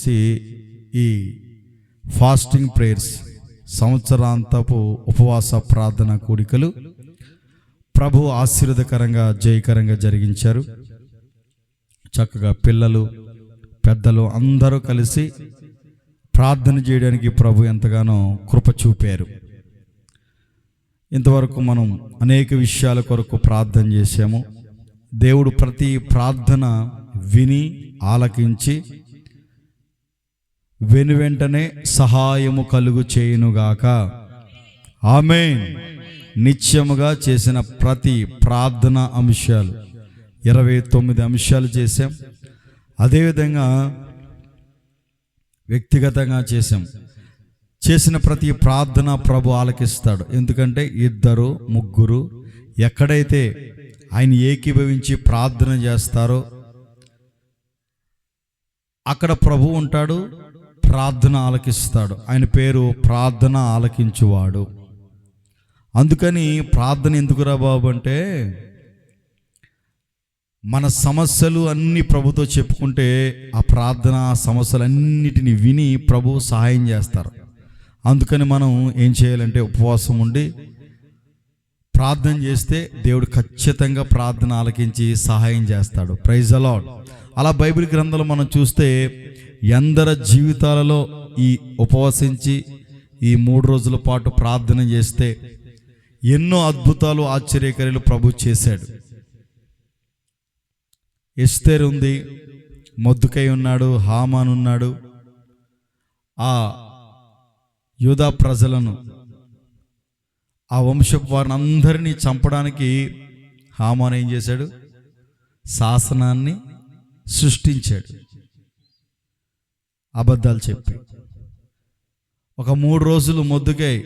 కలిసి ఈ fasting prayers, సంవత్సరాంతపు ఉపవాస ప్రార్థన కూడికలు ప్రభు ఆశీర్వాదకరంగా జయకరంగా జరిగించారు. చక్కగా పిల్లలు పెద్దలు అందరూ కలిసి ప్రార్థన చేయడానికి ప్రభు ఎంతగానో కృప చూపారు. ఇంతవరకు మనం అనేక విషయాల కొరకు ప్రార్థన చేశాము. దేవుడు ప్రతి ప్రార్థన విని ఆలకించి వెనువెంటనే సహాయము కలుగు చేయునుగాక. ఆమేన్. నిత్యముగా చేసిన ప్రతి ప్రార్థన అంశాలు 29 అంశాలు చేశాం. అదేవిధంగా వ్యక్తిగతంగా చేసిన ప్రతి ప్రార్థన ప్రభు ఆలకిస్తాడు. ఎందుకంటే 2, 3 ఎక్కడైతే ఆయన ఏకీభవించి ప్రార్థన చేస్తారో అక్కడ ప్రభు ఉంటాడు, ప్రార్థన ఆలకిస్తాడు. ఆయన పేరు ప్రార్థన ఆలకించువాడు. అందుకని ప్రార్థన ఎందుకురా బాబు అంటే, మన సమస్యలు అన్నీ ప్రభుతో చెప్పుకుంటే ఆ ప్రార్థన సమస్యలన్నిటిని విని ప్రభు సహాయం చేస్తారు. అందుకని మనం ఏం చేయాలంటే ఉపవాసం ఉండి ప్రార్థన చేస్తే దేవుడు ఖచ్చితంగా ప్రార్థన ఆలకించి సహాయం చేస్తాడు. Praise the lord. అలా బైబిల్ గ్రంథంలో మనం చూస్తే ఎందరి జీవితాలలో ఈ ఉపవసించి ఈ 3 రోజుల పాటు ప్రార్థన చేస్తే ఎన్నో అద్భుతాలు ఆశ్చర్యకార్యాలు ప్రభు చేశాడు. ఎస్తేరు ఉంది, మొర్దెకై ఉన్నాడు, హామాను ఉన్నాడు. ఆ యూదా ప్రజలను, ఆ వంశపు వారిని అందరినీ చంపడానికి హామాను ఏం చేశాడు? శాసనాన్ని సృష్టించాడు అబద్ధాలు చెప్పి. ఒక 3 రోజులు మొర్దెకై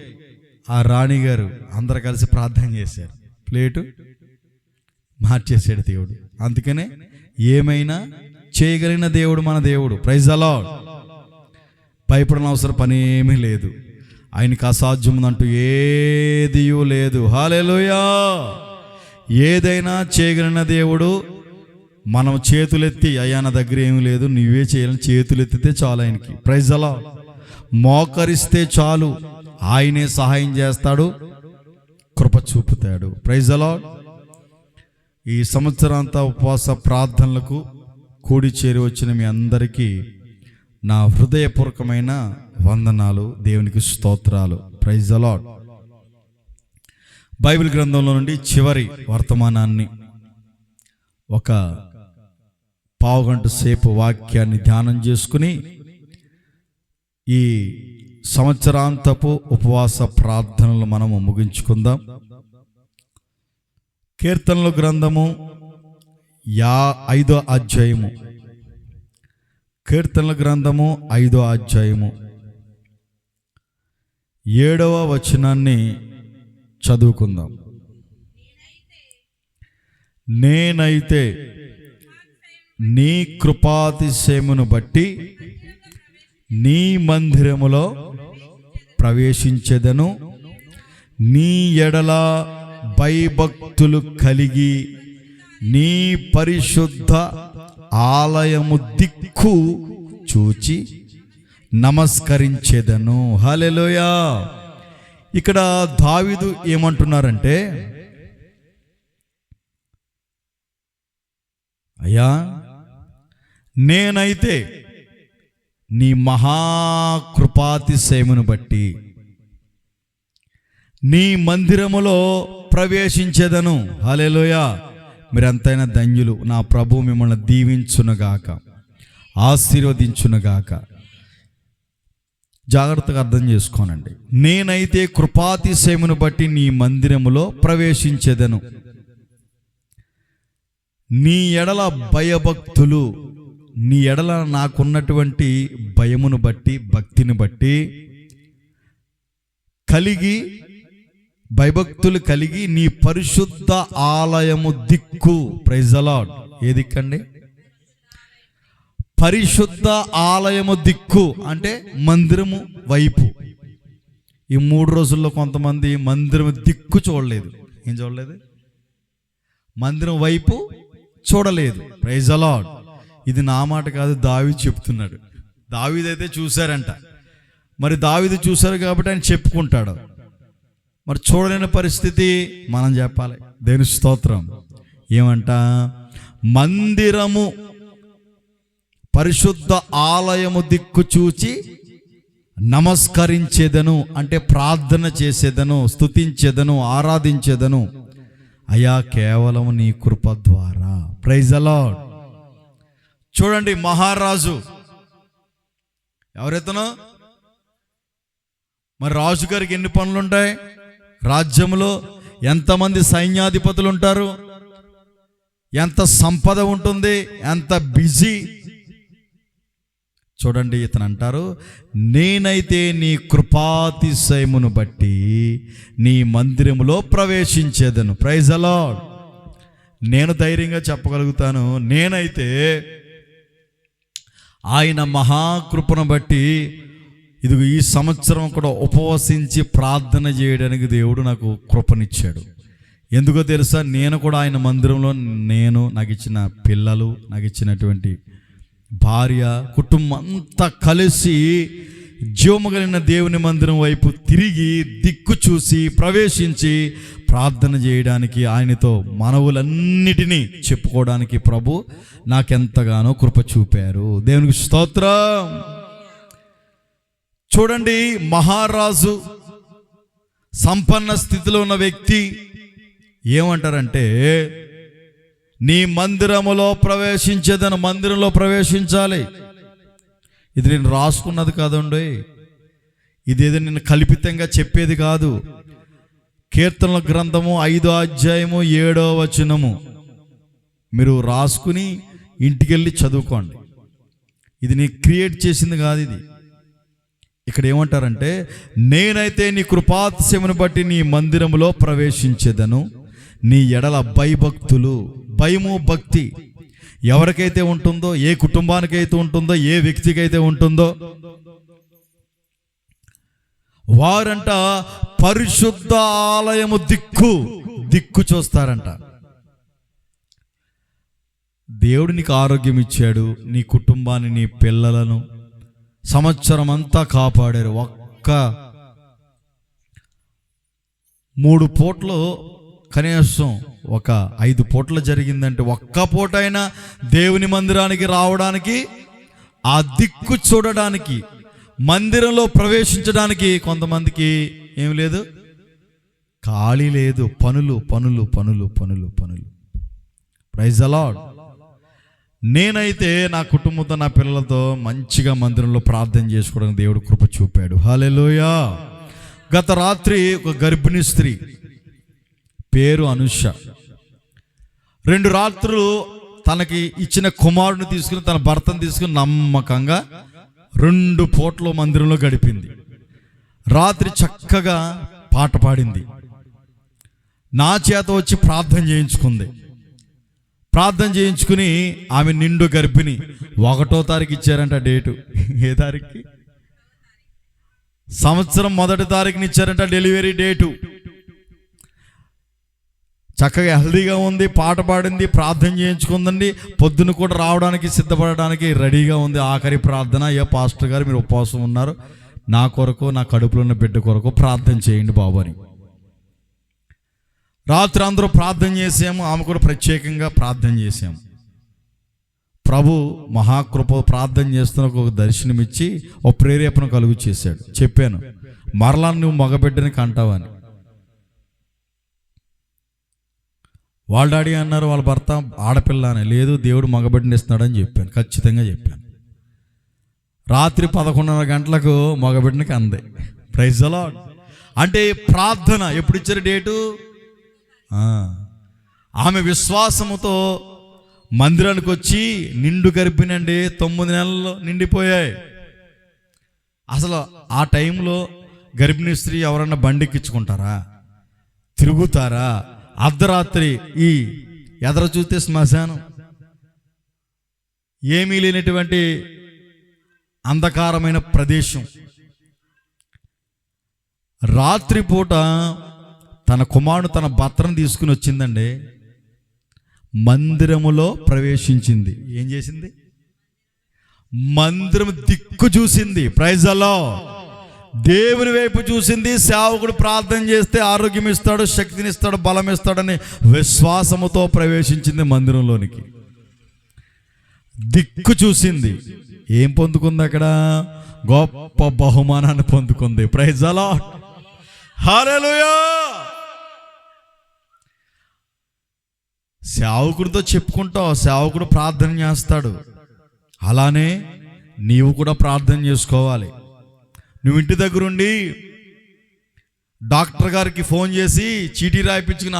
ఆ రాణిగారు అందరు కలిసి ప్రార్థన చేశారు. ప్లేటు మార్చేసాడు దేవుడు. అందుకనే ఏమైనా చేయగలిగిన దేవుడు మన దేవుడు. Praise the lord. భయపడిన అవసరం పని ఏమీ లేదు. ఆయనకు అసాధ్యముందంటూ ఏదియూ లేదు. హల్లెలూయా. ఏదైనా చేయగలిగిన దేవుడు. మనం చేతులెత్తి అయ్యా నా దగ్గర ఏమీ లేదు నువ్వే చేయాలని చేతులెత్తితే చాలు ఆయనకి. Praise the lord. మోకరిస్తే చాలు, ఆయనే సహాయం చేస్తాడు, కృప చూపుతాడు. Praise the lord. ఈ సంవత్సరాంత ఉపవాస ప్రార్థనలకు కూడి చేరి వచ్చిన మీ అందరికీ నా హృదయపూర్వకమైన వందనాలు, దేవునికి స్తోత్రాలు. Praise the lord. బైబిల్ గ్రంథంలో నుండి చివరి వర్తమానాన్ని ఒక పావుగంట సేపు వాక్యాన్ని ధ్యానం చేసుకుని ఈ సంవత్సరాంతపు ఉపవాస ప్రార్థనలు మనము ముగించుకుందాం. కీర్తనల గ్రంథము 5వ అధ్యాయము, కీర్తనల గ్రంథము 5వ అధ్యాయము 7వ వచనాన్ని చదువుకుందాం. నేనైతే నీ కృపాతిశయమును బట్టి నీ మందిరములో ప్రవేశించెదను, నీ ఎడల భయభక్తులు కలిగి నీ పరిశుద్ధ ఆలయము దిక్కు చూచి నమస్కరించెదను. హల్లెలూయా. ఇక్కడ దావీదు ఏమంటున్నారంటే, అయ్యా నేనైతే నీ మహాకృపాతిశయమును బట్టి నీ మందిరములో ప్రవేశించెదను. హల్లెలూయా. మీరంతైనా ధన్యులు. నా ప్రభు మిమ్మల్ని దీవించునుగాక, ఆశీర్వదించునుగాక. జాగ్రత్తగా అర్థం చేసుకోనండి. నేనైతే కృపాతిశయమును బట్టి నీ మందిరములో ప్రవేశించెదను, నీ ఎడల భయభక్తులు, నీ ఎడల నాకున్నటువంటి భయమును బట్టి, భక్తిని బట్టి కలిగి, భయభక్తులు కలిగి నీ పరిశుద్ధ ఆలయము దిక్కు. Praise the lord. ఏ దిక్కండి? పరిశుద్ధ ఆలయము దిక్కు అంటే మందిరము వైపు. ఈ 3 రోజుల్లో కొంతమంది మందిరం దిక్కు చూడలేదు. ఏం చూడలేదు? మందిరం వైపు చూడలేదు. Praise the lord. ఇది నా మాట కాదు, దావీదు చెప్తున్నాడు. దావీదైతే చూశారంట. మరి దావీదు చూశారు కాబట్టి ఆయన చెప్పుకుంటాడు. మరి చూడలేని పరిస్థితి మనం చెప్పాలి. దేవుని స్తోత్రం. ఏమంట? మందిరము, పరిశుద్ధ ఆలయము దిక్కు చూచి నమస్కరించేదను, అంటే ప్రార్థన చేసేదను, స్తుతించేదను, ఆరాధించేదను అయ్యా కేవలం నీ కృప ద్వారా. Praise the lord. చూడండి, మహారాజు ఎవరైతేనో, మరి రాజుగారికి ఎన్ని పనులు ఉంటాయి? రాజ్యంలో ఎంతమంది సైన్యాధిపతులు ఉంటారు, ఎంత సంపద ఉంటుంది, ఎంత బిజీ. చూడండి, ఇతను అంటారు, నేనైతే నీ కృపాతిశయమును బట్టి నీ మందిరములో ప్రవేశించేదను. Praise the lord. నేను ధైర్యంగా చెప్పగలుగుతాను, నేనైతే ఆయన మహాకృపను బట్టి ఇది ఈ సంవత్సరం కూడా ఉపవసించి ప్రార్థన చేయడానికి దేవుడు నాకు కృపనిచ్చాడు. ఎందుకో తెలుసా? నేను కూడా ఆయన మందిరంలో, నాకు ఇచ్చిన పిల్లలు, నాకు ఇచ్చినటువంటి భార్య, కుటుంబం అంతా కలిసి జీవము కలిగిన దేవుని మందిరం వైపు తిరిగి దిక్కు చూసి ప్రవేశించి ప్రార్థన చేయడానికి, ఆయనతో మనవులన్నిటినీ చెప్పుకోవడానికి ప్రభు నాకెంతగానో కృప చూపారు. దేవునికి స్తోత్రం. చూడండి, మహారాజు, సంపన్న స్థితిలో ఉన్న వ్యక్తి ఏమంటారంటే, నీ మందిరములో ప్రవేశించేదను. మందిరంలో ప్రవేశించాలి. ఇది నేను రాసుకున్నది కాదండి, ఇదేదో నేను కల్పితంగా చెప్పేది కాదు. కీర్తనల గ్రంథము 5వ అధ్యాయము 7వ వచనము మీరు రాసుకుని ఇంటికెళ్ళి చదువుకోండి. ఇది నేను క్రియేట్ చేసింది కాదు. ఇది ఇక్కడ ఏమంటారంటే, నేనైతే నీ కృపాతిశయమును బట్టి నీ మందిరములో ప్రవేశించేదను, నీ ఎడల భయభక్తులు. భయము, భక్తి ఎవరికైతే ఉంటుందో, ఏ కుటుంబానికైతే ఉంటుందో, ఏ వ్యక్తికైతే ఉంటుందో, వారంట పరిశుద్ధ ఆలయము దిక్కు చూస్తారంట. దేవుడు నీకు ఆరోగ్యం ఇచ్చాడు, నీ కుటుంబాన్ని, నీ పిల్లలను సంవత్సరం అంతా కాపాడారు. ఒక్క 3 పూటలు, కనీసం ఒక 5 పూటలు జరిగిందంటే, ఒక్క పూట అయినా దేవుని మందిరానికి రావడానికి, ఆ దిక్కు చూడడానికి, మందిరంలో ప్రవేశించడానికి కొంతమందికి ఏం లేదు, ఖాళీ లేదు. పనులు పనులు పనులు పనులు పనులు. Praise the lord. నేనైతే నా కుటుంబంతో, నా పిల్లలతో మంచిగా మందిరంలో ప్రార్థన చేసుకోవడానికి దేవుడు కృప చూపాడు. హల్లెలూయా. గత రాత్రి ఒక గర్భిణీ స్త్రీ, పేరు అనుష, 2 రాత్రులు తనకి ఇచ్చిన కుమారుని తీసుకుని, తన భర్తను తీసుకుని నమ్మకంగా 2 పూటలు మందిరంలో గడిపింది. రాత్రి చక్కగా పాట పాడింది. నా చేత వచ్చి ప్రార్థన చేయించుకుంది. ప్రార్థన చేయించుకుని ఆమె నిండు గర్భిణి. 1వ తారీఖు ఇచ్చారంట డేటు. ఏ తారీఖుకి? సంవత్సరం 1వ తారీఖుని ఇచ్చారంట డెలివరీ డేటు. చక్కగా హెల్దీగా ఉంది, పాట పాడింది, ప్రార్థన చేయించుకుందండి. పొద్దున కూడా రావడానికి సిద్ధపడడానికి రెడీగా ఉంది. ఆఖరి ప్రార్థన, ఏ పాస్టర్ గారు మీరు ఉపవాసం ఉన్నారు, నా కొరకు, నా కడుపులో ఉన్న బిడ్డ కొరకు ప్రార్థన చేయండి బాబు అని. రాత్రి అందరూ ప్రార్థన చేసాము. ఆమె కూడా ప్రత్యేకంగా ప్రార్థన చేసాము. ప్రభు మహాకృప ప్రార్థన చేస్తున్న ఒక దర్శనం ఇచ్చి ఒక ప్రేరేపణ కలుగు చేశాడు. చెప్పాను, మరలా నువ్వు మగబిడ్డని కంటావని. వాళ్ళ డాడీ అన్నారు, వాళ్ళ భర్త ఆడపిల్ల అని. లేదు, దేవుడు మగబిడ్డని ఇస్తున్నాడని చెప్పాను, ఖచ్చితంగా చెప్పాను. రాత్రి 11:30 గంటలకు మగబిడ్డనికి అంది. Praise the lord. అంటే ప్రార్థన ఎప్పుడు ఇచ్చారు డేటు? ఆమె విశ్వాసముతో మందిరానికి వచ్చి నిండు గర్భిణండి, 9 నెలలు నిండిపోయాయి. అసలు ఆ టైంలో గర్భిణీ స్త్రీ ఎవరన్నా బండిక్కించుకుంటారా? తిరుగుతారా? అర్ధరాత్రి ఈ ఎదర చూస్తే శ్మశానం, ఏమీ లేనటువంటి అంధకారమైన ప్రదేశం. రాత్రిపూట తన కుమారుడు, తన భర్తను తీసుకుని వచ్చిందండి. మందిరములో ప్రవేశించింది. ఏం చేసింది? మందిరం దిక్కు చూసింది. Praise the lord. దేవుని వైపు చూసింది. సేవకుడు ప్రార్థన చేస్తే ఆరోగ్యం ఇస్తాడు, శక్తిని ఇస్తాడు, బలం ఇస్తాడని విశ్వాసముతో ప్రవేశించింది మందిరంలోనికి. దిక్కు చూసింది. ఏం పొందుకుంది అక్కడ? గొప్ప బహుమానాన్ని పొందుకుంది. Praise the lord. హల్లెలూయా. సేవకుడితో చెప్పుకుంటావు, సేవకుడు ప్రార్థన చేస్తాడు. అలానే నీవు కూడా ప్రార్థన చేసుకోవాలి. నువ్వు ఇంటి దగ్గరుండి డాక్టర్ గారికి ఫోన్ చేసి చీటీ రాయిపించుకుని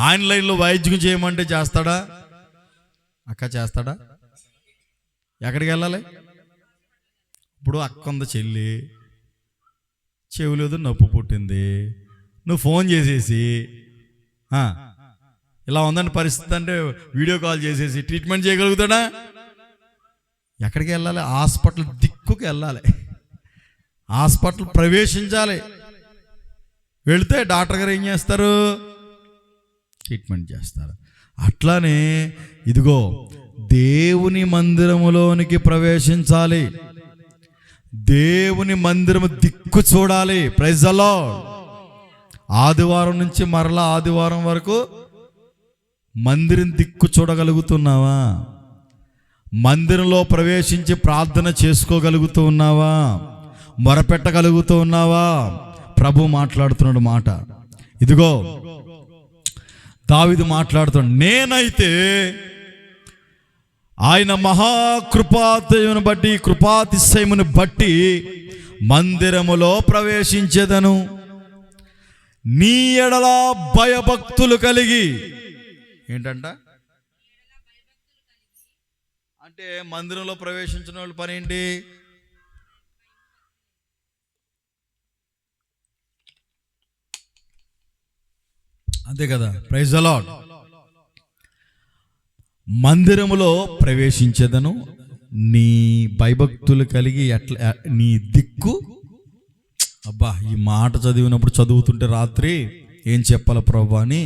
ఆన్లైన్లో వైద్యం చేయమంటే చేస్తాడా? అక్క చేస్తాడా? ఎక్కడికి వెళ్ళాలి? ఇప్పుడు అక్క ఉంది, చెల్లి చెవులేదు, నొప్పి పుట్టింది, నువ్వు ఫోన్ చేసేసి ఇలా ఉందని పరిస్థితి అంటే వీడియో కాల్ చేసేసి ట్రీట్మెంట్ చేయగలుగుతాడా? ఎక్కడికి వెళ్ళాలి? హాస్పిటల్ దిక్కుకి వెళ్ళాలి, హాస్పిటల్ ప్రవేశించాలి. వెళితే డాక్టర్ గారు ఏం చేస్తారు? ట్రీట్మెంట్ చేస్తారు. అట్లానే ఇదిగో దేవుని మందిరములోనికి ప్రవేశించాలి, దేవుని మందిరము దిక్కు చూడాలి. Praise the lord. ఆదివారం నుంచి మరలా ఆదివారం వరకు మందిరం దిక్కు చూడగలుగుతున్నావా? మందిరంలో ప్రవేశించి ప్రార్థన చేసుకోగలుగుతూ ఉన్నావా? మొరపెట్టగలుగుతూ ఉన్నావా? ప్రభు మాట్లాడుతున్నాడు మాట. ఇదిగో దావీదు మాట్లాడుతున్నాడు, నేనైతే ఆయన మహాకృపాతిశయమును బట్టి, కృపాతిశయమును బట్టి మందిరములో ప్రవేశించేదను, నీ ఎడల భయభక్తులు కలిగి. ఏంటంట? అంటే మందిరంలో ప్రవేశించిన వాళ్ళ పని ఏంటి? అంతే కదా. Praise the lord. మందిరములో ప్రవేశించేదను, నీ భయభక్తులు కలిగి ఎట్లా నీ దిక్కు. అబ్బా, ఈ మాట చదువుతుంటే రాత్రి ఏం చెప్పాల ప్రభు అని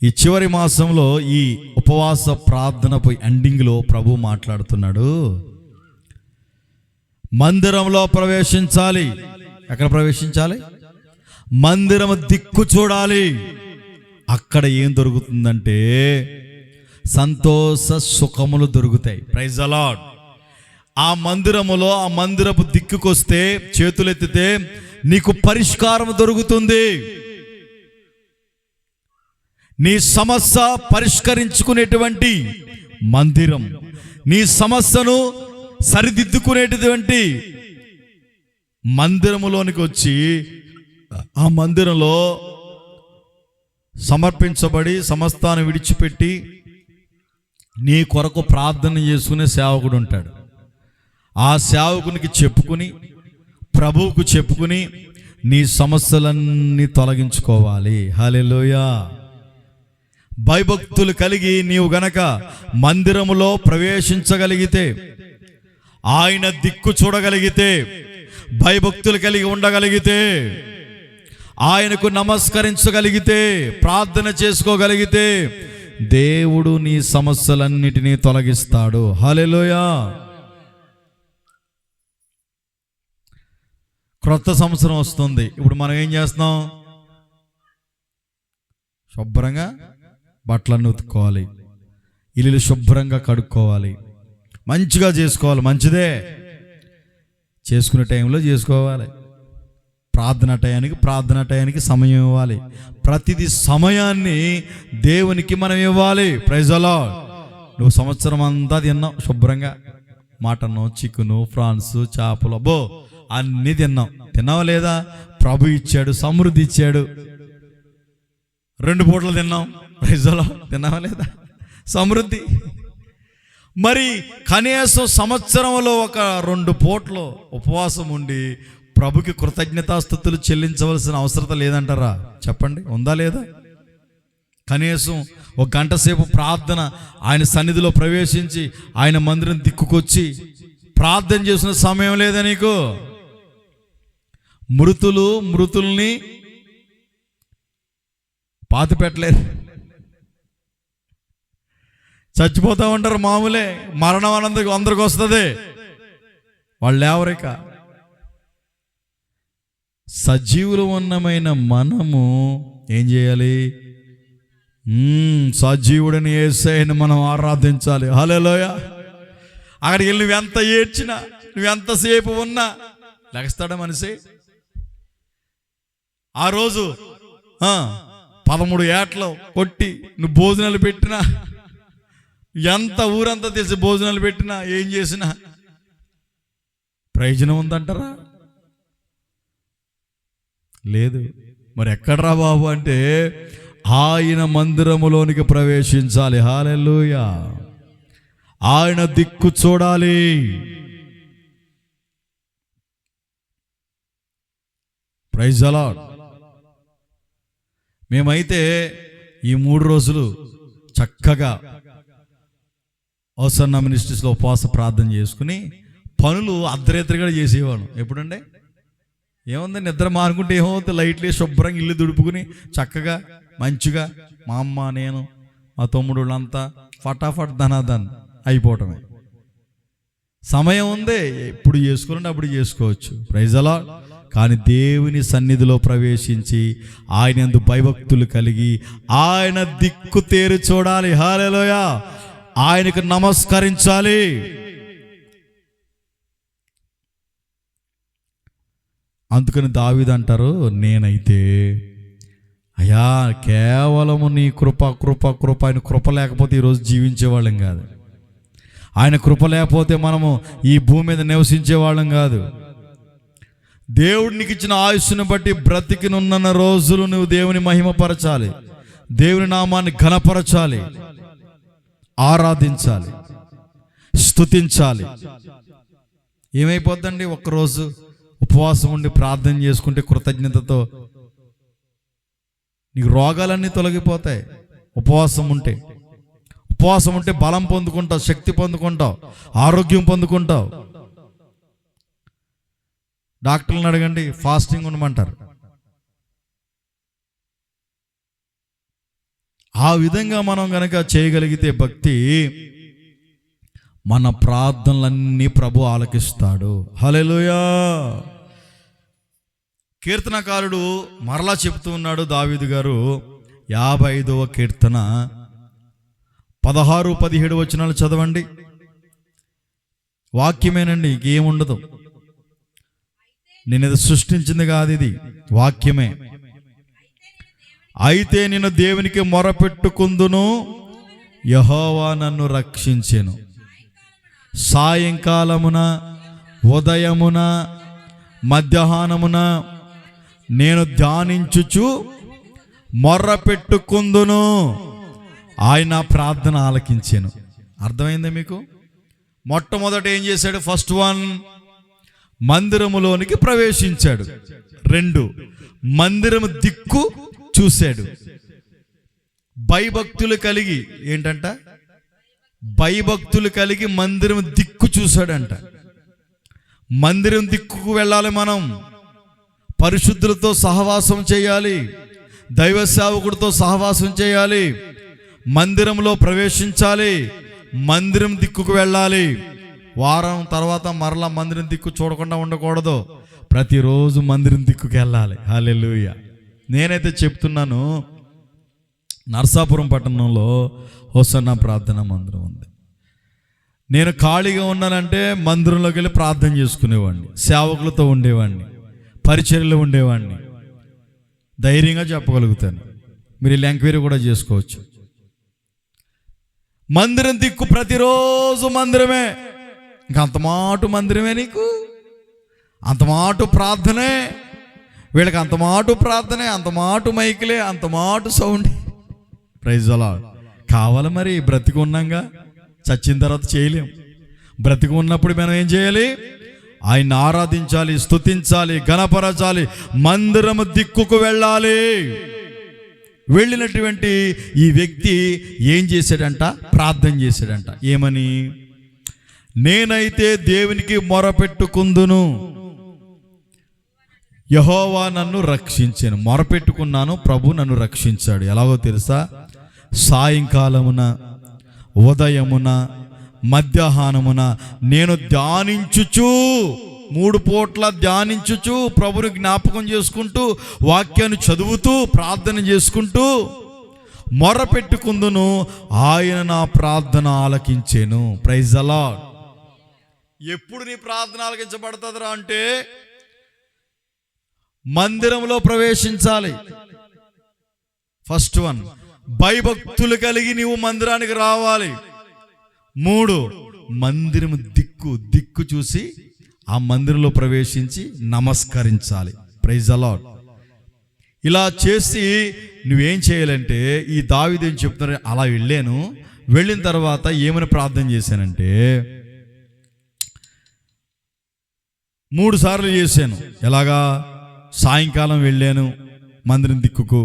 ఈ చివరి మాసంలో ఈ ఉపవాస ప్రార్థనపై ఎండింగ్లో ప్రభు మాట్లాడుతున్నాడు. మందిరంలో ప్రవేశించాలి. ఎక్కడ ప్రవేశించాలి? మందిరం దిక్కు చూడాలి. అక్కడ ఏం దొరుకుతుందంటే సంతోష సుఖములు దొరుకుతాయి. Praise the lord. ఆ మందిరములో, ఆ మందిరపు దిక్కుకొస్తే, చేతులెత్తితే నీకు పరిష్కారం దొరుకుతుంది. నీ సమస్య పరిష్కరించుకునేటువంటి మందిరం, నీ సమస్యను సరిదిద్దుకునేటువంటి మందిరములోనికి వచ్చి ఆ మందిరంలో సమర్పించబడి సమస్తాన్ని విడిచిపెట్టి నీ కొరకు ప్రార్థన చేసుకునే సేవకుడు ఉంటాడు. ఆ సేవకునికి చెప్పుకుని, ప్రభువుకు చెప్పుకుని నీ సమస్యలన్నీ తొలగించుకోవాలి. హల్లెలూయా. భయభక్తులు కలిగి నీవు గనక మందిరములో ప్రవేశించగలిగితే, ఆయన దిక్కు చూడగలిగితే, భయభక్తులు కలిగి ఉండగలిగితే, ఆయనకు నమస్కరించగలిగితే, ప్రార్థన చేసుకోగలిగితే దేవుడు నీ సమస్యలన్నిటినీ తొలగిస్తాడు. హల్లెలూయా. క్రొత్త సంవత్సరం వస్తుంది. ఇప్పుడు మనం ఏం చేస్తున్నాం? శుభ్రంగా బట్టలన్నీ ఉతుక్కోవాలి, ఇల్లు శుభ్రంగా కడుక్కోవాలి, మంచిగా చేసుకోవాలి. మంచిదే, చేసుకునే టైంలో చేసుకోవాలి. ప్రార్థన టయానికి సమయం ఇవ్వాలి. ప్రతిదీ సమయాన్ని దేవునికి మనం ఇవ్వాలి. Praise the lord. నువ్వు సంవత్సరం అంతా తిన్నావు శుభ్రంగా, మటను, చికెను, ఫ్రాన్స్, చేపలు, అబ్బో అన్నీ తిన్నావా లేదా? ప్రభు ఇచ్చాడు, సమృద్ధి ఇచ్చాడు. 2 పూటలు తిన్నాం. Praise the lord. తిన్నావా లేదా? సమృద్ధి. మరి కనీసం సంవత్సరంలో ఒక 2 పూటలు ఉపవాసం ఉండి ప్రభుకి కృతజ్ఞతాస్తుతులు చెల్లించవలసిన అవసరం లేదంటారా? చెప్పండి, ఉందా లేదా? కనీసం 1 గంట సేపు ప్రార్థన, ఆయన సన్నిధిలో ప్రవేశించి ఆయన మందిరం దిక్కుకొచ్చి ప్రార్థన చేసిన సమయం లేదా నీకు? మృతుల్ని పాతి పెట్టలేరు. చచ్చిపోతూ ఉంటారు, మామూలే. మరణం అందరికి వస్తుంది. వాళ్ళు ఎవరిక సజీవులు ఉన్నమైన మనము ఏం చేయాలి? సజీవుడిని యేసయ్యని మనం ఆరాధించాలి. హల్లెలూయా. అక్కడికి వెళ్ళి నువ్వెంత ఏడ్చినా, నువ్వెంతసేపు ఉన్నా లెగస్తాడా మనిషి? ఆ రోజు 13 ఏట్లు కొట్టి నువ్వు భోజనాలు పెట్టినా, ఎంత ఊరంతా తెలిసి భోజనాలు పెట్టినా, ఏం చేసినా ప్రయోజనం ఉందంటారా? లేదు. మరి ఎక్కడరా బాబు అంటే ఆయన మందిరములోనికి ప్రవేశించాలి. హల్లెలూయా. ఆయన దిక్కు చూడాలి. Praise the lord. మేమైతే ఈ 3 రోజులు చక్కగా హోసన్నా మినిస్ట్రీస్లో ఉపవాస ప్రార్థన చేసుకుని పనులు అర్ధరాత్రిగా చేసేవాళ్ళం. ఎప్పుడంటే ఏముంది, నిద్ర మానుకుంటే ఏమవుతుంది, లైట్లు శుభ్రంగా ఇల్లు దుడుపుకుని చక్కగా మంచిగా మా అమ్మ, నేను, మా తమ్ముడు వాళ్ళంతా ఫటాఫట్ ధనాధన్ అయిపోవటమే. సమయం ఉంది, ఎప్పుడు చేసుకోవాలంటే అప్పుడు చేసుకోవచ్చు. Praise the lord. కానీ దేవుని సన్నిధిలో ప్రవేశించి ఆయన యందు భయభక్తులు కలిగి ఆయన దిక్కు తేరి చూడాలి. హల్లెలూయా. ఆయనకు నమస్కరించాలి. అందుకని దావీదు అంటారు, నేనైతే అయ్యా కేవలము నీ కృప కృప కృప, ఆయన కృప లేకపోతే ఈరోజు జీవించేవాళ్ళం కాదు. ఆయన కృప లేకపోతే మనము ఈ భూమి మీద నివసించేవాళ్ళం కాదు. దేవుడికి ఇచ్చిన ఆయుష్ను బట్టి బ్రతికినున్న రోజులు నువ్వు దేవుని మహిమపరచాలి, దేవుని నామాన్ని ఘనపరచాలి, ఆరాధించాలి, స్తుతించాలి. ఏమైపోద్దండి, ఒక్కరోజు ఉపవాసం ఉండి ప్రార్థన చేసుకుంటే కృతజ్ఞతతో నీకు రోగాలన్నీ తొలగిపోతాయి. ఉపవాసం ఉంటే బలం పొందుకుంటావు, శక్తి పొందుకుంటావు, ఆరోగ్యం పొందుకుంటావు. డాక్టర్లను అడగండి, ఫాస్టింగ్ ఉండమంటారు. ఆ విధంగా మనం గనక చేయగలిగితే భక్తి, మన ప్రార్థనలన్నీ ప్రభు ఆలకిస్తాడు. హల్లెలూయా. కీర్తనకారుడు మరలా చెప్తూ ఉన్నాడు, దావీదు గారు 55వ కీర్తన 16, 17 వచనాలు చదవండి. వాక్యమేనండి, ఇంకేముండదు. నేను ఇది సృష్టించింది కాదు, ఇది వాక్యమే. అయితే నేను దేవునికి మొరపెట్టుకుందును, యెహోవా నన్ను రక్షించెను. సాయంకాలమున, ఉదయమున, మధ్యాహ్నమున నేను ధ్యానించుచు మొర్రపెట్టుకుందును, ఆయన ప్రార్థన ఆలకించాను. అర్థమైందా మీకు? మొట్టమొదట ఏం చేశాడు? ఫస్ట్ వన్, మందిరములోనికి ప్రవేశించాడు. 2, మందిరము దిక్కు చూశాడు. భయభక్తులు కలిగి, ఏంటంట? భయభక్తులు కలిగి మందిరం దిక్కు చూశాడంట. మందిరం దిక్కుకు వెళ్ళాలి. మనం పరిశుద్ధులతో సహవాసం చేయాలి, దైవ సేవకుడితో సహవాసం చేయాలి, మందిరంలో ప్రవేశించాలి, మందిరం దిక్కుకు వెళ్ళాలి. వారం తర్వాత మరలా మందిరం దిక్కు చూడకుండా ఉండకూడదు. ప్రతిరోజు మందిరం దిక్కుకు వెళ్ళాలి. హల్లెలూయా. నేనైతే చెప్తున్నాను, నర్సాపురం పట్టణంలో హోసన్నా ప్రార్థన మందిరం ఉంది. నేను ఖాళీగా ఉన్నానంటే మందిరంలోకి వెళ్ళి ప్రార్థన చేసుకునేవాడిని, సేవకులతో ఉండేవాడిని, పరిచర్యలో ఉండేవాడిని. ధైర్యంగా చెప్పగలుగుతాను. మీరు ఇలా ఎంక్వైరీ కూడా చేసుకోవచ్చు. మందిరం దిక్కు ప్రతిరోజు మందిరమే. ఇంకా అంతమాటు మందిరమే, నీకు అంతమాటు ప్రార్థనే, వీళ్ళకి అంతమాటు ప్రార్థనే, అంతమాటు మైకులే, అంతమాటు సౌండ్. Praise the lord. కావాలి మరి, బ్రతికి ఉన్నాగా. చచ్చిన తర్వాత చేయలేం. బ్రతికి ఉన్నప్పుడు మనం ఏం చేయాలి? ఆయన్ని ఆరాధించాలి, స్తుతించాలి, ఘనపరచాలి, మందిరము దిక్కుకు వెళ్ళాలి. వెళ్ళినటువంటి ఈ వ్యక్తి ఏం చేశాడంట? ప్రార్థన చేశాడంట. ఏమని? నేనైతే దేవునికి మొరపెట్టుకుందును, యెహోవా నన్ను రక్షించెను. మొరపెట్టుకున్నాను, ప్రభు నన్ను రక్షించాడు. ఎలాగో తెలుసా? సాయంకాలమున, ఉదయమున మధ్యాహ్నమున నేను ధ్యానించుచు, 3 పూట్ల ధ్యానించుచు, ప్రభుని జ్ఞాపకం చేసుకుంటూ, వాక్యాన్ని చదువుతూ, ప్రార్థన చేసుకుంటూ మొర్ర పెట్టుకుందును, ఆయన నా ప్రార్థన ఆలకించెను. Praise the lord. ఎప్పుడు నీ ప్రార్థన ఆలకించబడుతుందిరా అంటే మందిరంలో ప్రవేశించాలి. ఫస్ట్ వన్, భయభక్తులు కలిగి నీవు మందిరానికి రావాలి. 3, మందిరం దిక్కు చూసి ఆ మందిరంలో ప్రవేశించి నమస్కరించాలి. Praise the lord. ఇలా చేసి నువ్వేం చేయాలంటే, ఈ దావీదు ఏం చెప్తున్నారు, అలా వెళ్ళిన తర్వాత ఏమని ప్రార్థన చేశానంటే, 3 సార్లు చేశాను. ఎలాగా? సాయంకాలం వెళ్ళాను మందిరం దిక్కుకు,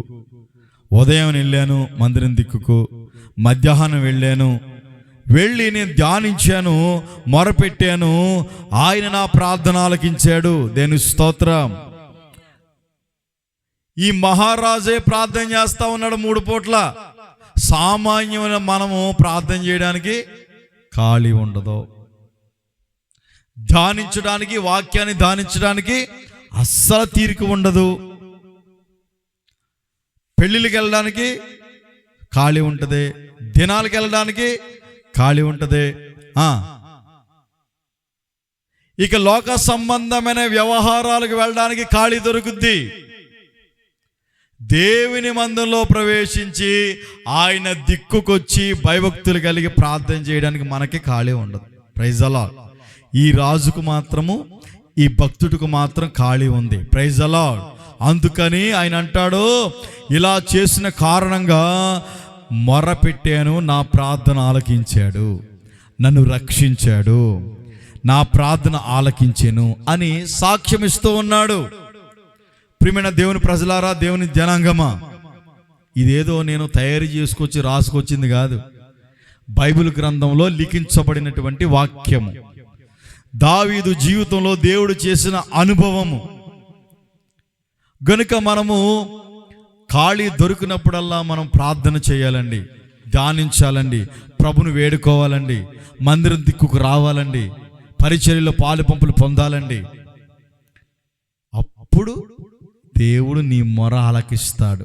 ఉదయం వెళ్ళాను మందిరం దిక్కుకు, మధ్యాహ్నం వెళ్ళి నేను ధ్యానించాను, మొరపెట్టాను, ఆయన నా ప్రార్థన ఆలకించాడు. దేవునికి స్తోత్రం. ఈ మహారాజే ప్రార్థన చేస్తా ఉన్నాడు 3 పూట్ల. సామాన్యమైన మనము ప్రార్థన చేయడానికి ఖాళీ ఉండదు. ధ్యానించడానికి, వాక్యాన్ని ధ్యానించడానికి అస్సలు తీరిక ఉండదు. పెళ్ళిళ్ళకి వెళ్ళడానికి ఖాళీ ఉంటుంది, దినాలకు వెళ్ళడానికి ఖాళీ ఉంటుంది. ఇక లోక సంబంధమైన వ్యవహారాలకు వెళ్ళడానికి ఖాళీ దొరుకుద్ది. దేవుని మందిరంలో ప్రవేశించి ఆయన దిక్కుకొచ్చి భయభక్తులు కలిగి ప్రార్థన చేయడానికి మనకి ఖాళీ ఉండదు. Praise the lord. ఈ రాజుకు మాత్రము, ఈ భక్తుడికి మాత్రం ఖాళీ ఉంది. Praise the lord. అందుకని ఆయన అంటాడు, ఇలా చేసిన కారణంగా మొర్ర పెట్టాను, నా ప్రార్థన ఆలకించాడు, నన్ను రక్షించాడు, నా ప్రార్థన ఆలకించాను అని సాక్ష్యం ఇస్తూ ఉన్నాడు. ప్రియమైన దేవుని ప్రజలారా, దేవుని జనాంగమా, ఇదేదో నేను తయారు చేసుకొచ్చి రాసుకొచ్చింది కాదు. బైబిల్ గ్రంథంలో లిఖించబడినటువంటి వాక్యము, దావీదు జీవితంలో దేవుడు చేసిన అనుభవము. గనుక మనము ఖాళీ దొరికినప్పుడల్లా మనం ప్రార్థన చేయాలండి, ధ్యానించాలండి, ప్రభును వేడుకోవాలండి, మందిరం దిక్కుకు రావాలండి, పరిచర్యలో పాలు పంపులు పొందాలండి. అప్పుడు దేవుడు నీ మొర ఆలకిస్తాడు.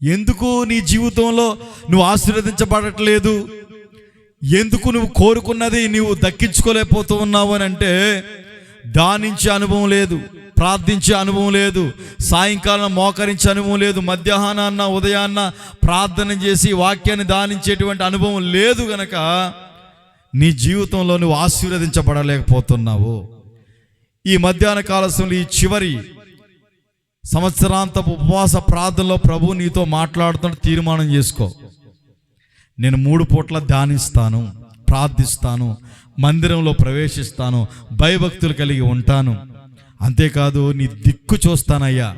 ఎందుకు నీ జీవితంలో నువ్వు ఆశీర్వదించబడట్లేదు, ఎందుకు నువ్వు కోరుకున్నది నువ్వు దక్కించుకోలేకపోతూ ఉన్నావు అని అంటే, ధ్యానించే అనుభవం లేదు, ప్రార్థించే అనుభవం లేదు, సాయంకాలం మోకరించే అనుభవం లేదు, మధ్యాహ్నాన్న ఉదయాన్న ప్రార్థన చేసి వాక్యాన్ని ధ్యానించేటువంటి అనుభవం లేదు. గనక నీ జీవితంలో నువ్వు ఆశీర్వదించబడలేకపోతున్నావు. ఈ మధ్యాహ్న కాలంలో, ఈ చివరి సంవత్సరాంతపు ఉపవాస ప్రార్థనలో ప్రభు నీతో మాట్లాడుతున్న తీర్మానం చేసుకో. నేను 3 పూట్ల ధ్యానిస్తాను, ప్రార్థిస్తాను, మందిరంలో ప్రవేశిస్తాను, భయభక్తులు కలిగి ఉంటాను, అంతేకాదు నీ దిక్కు చూస్తానయ్యా.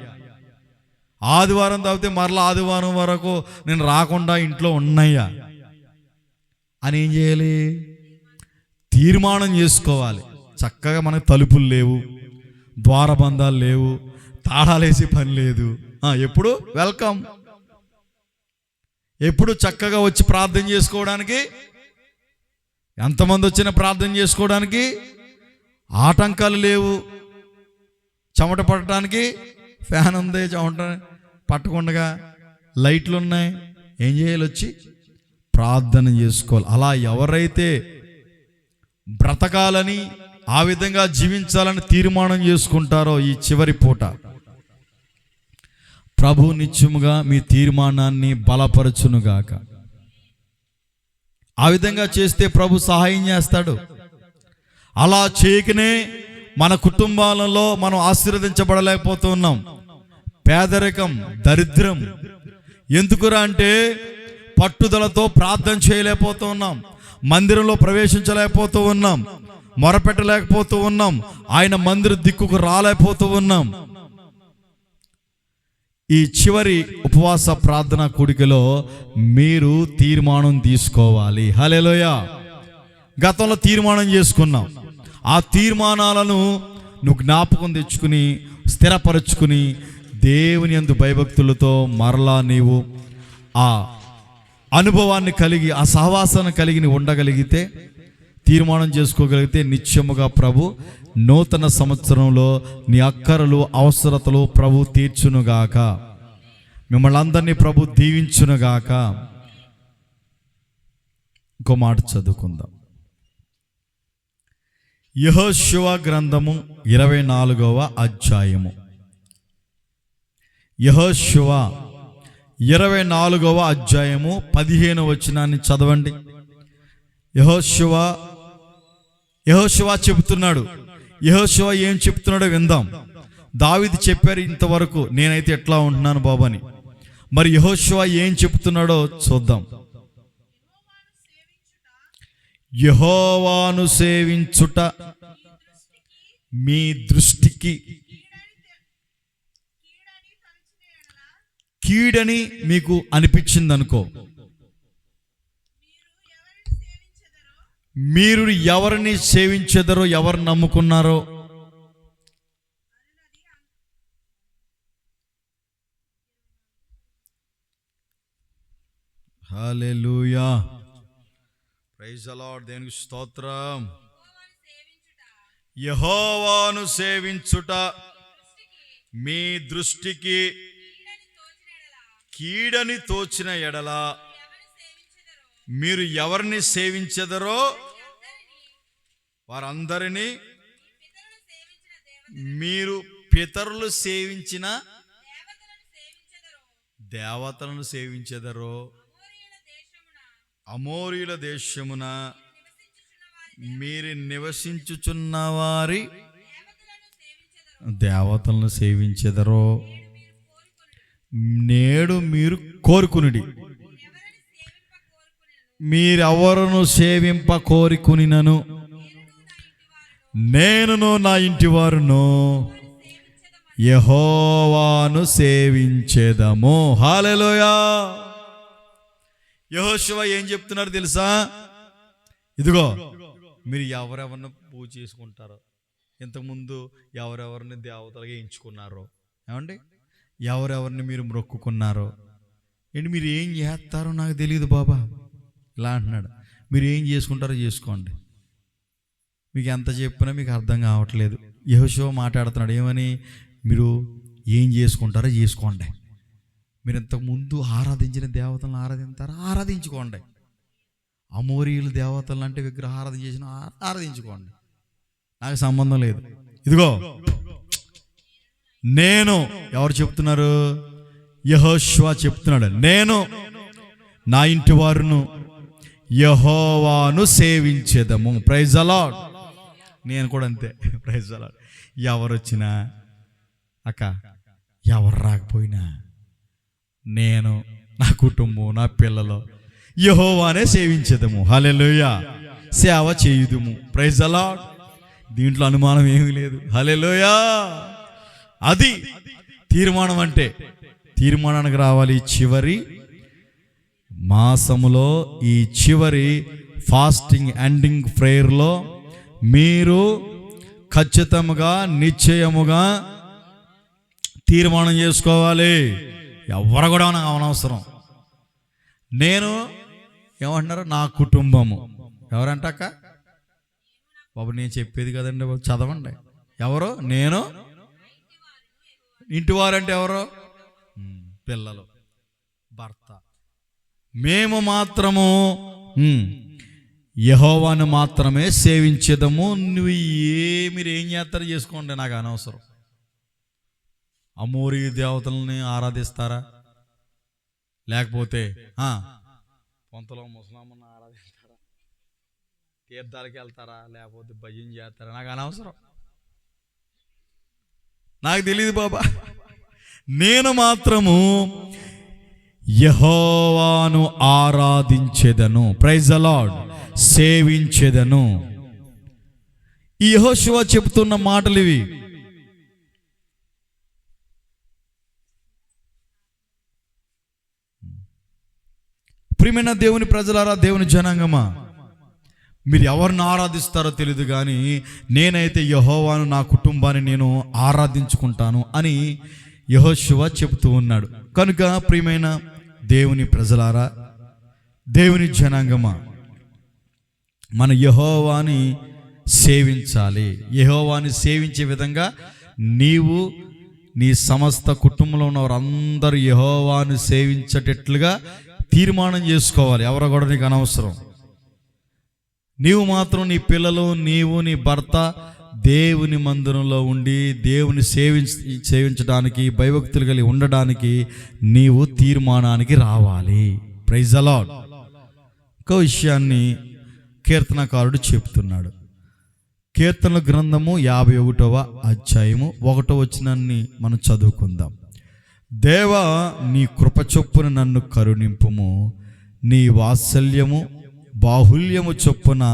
ఆదివారం తప్పితే మరలా ఆదివారం వరకు నేను రాకుండా ఇంట్లో ఉన్నయ్యా అని ఏం చేయాలి? తీర్మానం చేసుకోవాలి. చక్కగా మనకు తలుపులు లేవు, ద్వారబంధాలు లేవు, తాళాలేసి పని లేదు. ఎప్పుడు వెల్కమ్, ఎప్పుడు చక్కగా వచ్చి ప్రార్థన చేసుకోవడానికి. ఎంతమంది వచ్చినా ప్రార్థన చేసుకోవడానికి ఆటంకాలు లేవు. చెమట పట్టడానికి ఫ్యాన్ ఉంది, చెమట పట్టకుండా లైట్లు ఉన్నాయి. ఏం చేయాలి? వచ్చి ప్రార్థన చేసుకోవాలి. అలా ఎవరైతే బ్రతకాలని, ఆ విధంగా జీవించాలని తీర్మానం చేసుకుంటారో, ఈ చివరి పూట ప్రభు నిత్యముగా మీ తీర్మానాన్ని బలపరచునుగాక. ఆ విధంగా చేస్తే ప్రభు సహాయం చేస్తాడు. అలా చేయకనే మన కుటుంబాలలో మనం ఆశీర్వదించబడలేకపోతున్నాం. పేదరికం, దరిద్రం ఎందుకురా అంటే పట్టుదలతో ప్రార్థన చేయలేకపోతూ ఉన్నాం, మందిరంలో ప్రవేశించలేకపోతూ ఉన్నాం, మొరపెట్టలేకపోతూ ఉన్నాం, ఆయన మందిర దిక్కుకు రాలేకపోతూ ఉన్నాం. ఈ చివరి ఉపవాస ప్రార్థన కూడికలో మీరు తీర్మానం తీసుకోవాలి. హల్లెలూయా. గతంలో తీర్మానం చేసుకున్నాం. ఆ తీర్మానాలను నువ్వు జ్ఞాపకం తెచ్చుకుని, స్థిరపరచుకుని, దేవుని యందు భయభక్తులతో మరలా నీవు అనుభవాన్ని కలిగి ఆ సహవాసాన్ని కలిగి ఉండగలిగితే, తీర్మానం చేసుకోగలిగితే నిత్యముగా ప్రభు నూతన సంవత్సరంలో నీ అక్కరలు అవసరతలు ప్రభు తీర్చునుగాక. మిమ్మల్ని అందరినీ ప్రభు దీవించునుగాక. ఇంకో మాట చదువుకుందాం. యెహోషువ గ్రంథము 24వ అధ్యాయము. యెహోషువ 24వ అధ్యాయము 15వ వచనాన్ని చదవండి. యెహోషువ చెబుతున్నాడు. యెహోషువ ఏం చెప్తున్నాడో విందాం. దావీదు చెప్పారు ఇంతవరకు, నేనైతే ఎట్లా ఉంటున్నాను బాబు అని. మరి యెహోషువ ఏం చెప్తున్నాడో చూద్దాం. యెహోవాను సేవించుట మీ దృష్టికి కీడని మీకు అనిపించింది అనుకో, మీరు ఎవరిని సేవించెదరో, ఎవరు నమ్ముకున్నారో హల్లెలూయా, ప్రైజ్ ది లార్డ్, దేవునికి స్తోత్రం. యెహోవాను సేవించుట మీ దృష్టికి కీడని తోచిన ఎడల మీరు ఎవరిని సేవించెదరో వారందరినీ, మీరు పితరులు సేవించిన దేవతలను సేవించెదరో, అమోరీయుల దేశమున మీరు నివసించుచున్న వారి దేవతలను సేవించెదరో, నేడు మీరు కోరుకునుడి. మీరెవరును సేవింప కోరుకునినను నేనును నా ఇంటి వారును యెహోవాను సేవించెదము. హల్లెలూయా. యెహోషువ ఏం చెప్తున్నారు తెలుసా? ఇదిగో, మీరు ఎవరెవరిని పూజ చేసుకుంటారో, ఇంతకుముందు ఎవరెవరిని దేవతలుగా ఎంచుకున్నారో, ఏమండి, ఎవరెవరిని మీరు మొక్కుకున్నారో, ఏంటి మీరు ఏం చేస్తారో నాకు తెలియదు బాబా ఇలా అంటున్నాడు. మీరు ఏం చేసుకుంటారో చేసుకోండి, మీకు ఎంత చెప్పినా మీకు అర్థం కావట్లేదు. యెహోషువ మాట్లాడుతున్నాడు ఏమని? మీరు ఏం చేసుకుంటారో చేసుకోండి. మీరు ఇంతకుముందు ఆరాధించిన దేవతలను ఆరాధించుకోండి. అమోరీయుల దేవతలు అంటే విగ్రహారాధన చేసిన ఆరాధించుకోండి, నాకు సంబంధం లేదు. ఇదిగో నేను, ఎవరు చెప్తున్నారు? యెహోషువ చెప్తున్నాడు, నేను నా ఇంటి వారును యెహోవాను సేవించెదము. Praise the lord. నేను కూడా అంతే, ప్రైజ్ ది లార్డ్. ఎవరు వచ్చినా అక్క, ఎవరు రాకపోయినా నేను, నా కుటుంబం, నా పిల్లలు యెహోవానే సేవించెదము. హల్లెలూయా. సేవ చేయుదుము. Praise the lord. దీంట్లో అనుమానం ఏమీ లేదు. హల్లెలూయా. అది తీర్మానం అంటే. తీర్మానానికి రావాలి. చివరి మాసములో, ఈ చివరి ఫాస్టింగ్ ఎండింగ్ ప్రేయర్లో మీరు ఖచ్చితంగా నిశ్చయముగా తీర్మానం చేసుకోవాలి. ఎవరు కూడా నాకు అనవసరం. నేను ఏమంటున్నారు? నా కుటుంబము. ఎవరంటాక బాబు నేను చెప్పేది కదండి బాబు, చదవండి. ఎవరు? నేను. ఇంటివారంటే ఎవరు? పిల్లలు, భర్త. మేము మాత్రము యెహోవాను మాత్రమే సేవించేదము. నువ్వు మీరు ఏం చేస్తారో చేసుకోండి, నాకు అనవసరం. అమోరీ దేవతల్ని ఆరాధిస్తారా? లేకపోతే కొంతలో ముస్లాములను ఆరాధిస్తారా? తీర్థాలకి వెళ్తారా? లేకపోతే భజన చేస్తారా? నాకు అనవసరం, నాకు తెలియదు బాబా. నేను మాత్రము యెహోవాను ఆరాధించెదను. Praise the lord. సేవించెదను. ఈ యెహోషువ చెబుతున్న మాటలు ఇవి. ప్రియమైన దేవుని ప్రజలారా, దేవుని జనాంగమా, మీరు ఎవరిని ఆరాధిస్తారో తెలియదు కానీ నేనైతే యెహోవాను, నా కుటుంబాన్ని నేను ఆరాధించుకుంటాను అని యెహోషువ చెబుతూ ఉన్నాడు. కనుక ప్రియమైన దేవుని ప్రజలారా, దేవుని జనాంగమా, మన యెహోవాని సేవించాలి. యెహోవాని సేవించే విధంగా నీవు, నీ సమస్త కుటుంబంలో ఉన్న వారందరూ యెహోవాని సేవించేటట్లుగా తీర్మానం చేసుకోవాలి. ఎవరో కూడా నీకు అనవసరం. నీవు మాత్రం, నీ పిల్లలు, నీవు, నీ భర్త దేవుని మందిరంలో ఉండి దేవుని సేవించడానికి, భయభక్తులు కలిగి ఉండడానికి నీవు తీర్మానానికి రావాలి. Praise the lord. ఒక విషయాన్ని కీర్తనకారుడు చెప్తున్నాడు. కీర్తనల గ్రంథము 51వ అధ్యాయము 1వ వచనాన్ని మనం చదువుకుందాం. దేవా, నీ కృప చొప్పున నన్ను కరుణింపుము, నీ వాత్సల్యము బాహుల్యము చొప్పున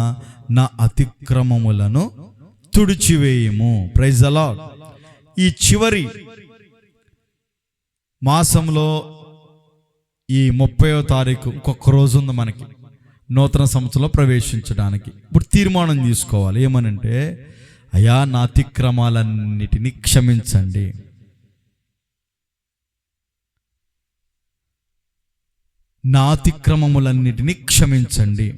నా అతిక్రమములను తుడిచివేయము. Praise the lord. ఈ చివరి మాసంలో ఈ 30వ తారీఖు ఇంకొక రోజు ఉంది మనకి నూతన సంవత్సరంలో ప్రవేశించడానికి. ఇప్పుడు తీర్మానం తీసుకోవాలి. ఏమనంటే, అయ్యా, నా అతిక్రమాలన్నిటినీ క్షమించండి. నా అతిక్రమములన్నిటినీ క్షమించండి.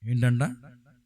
ఏంటంట?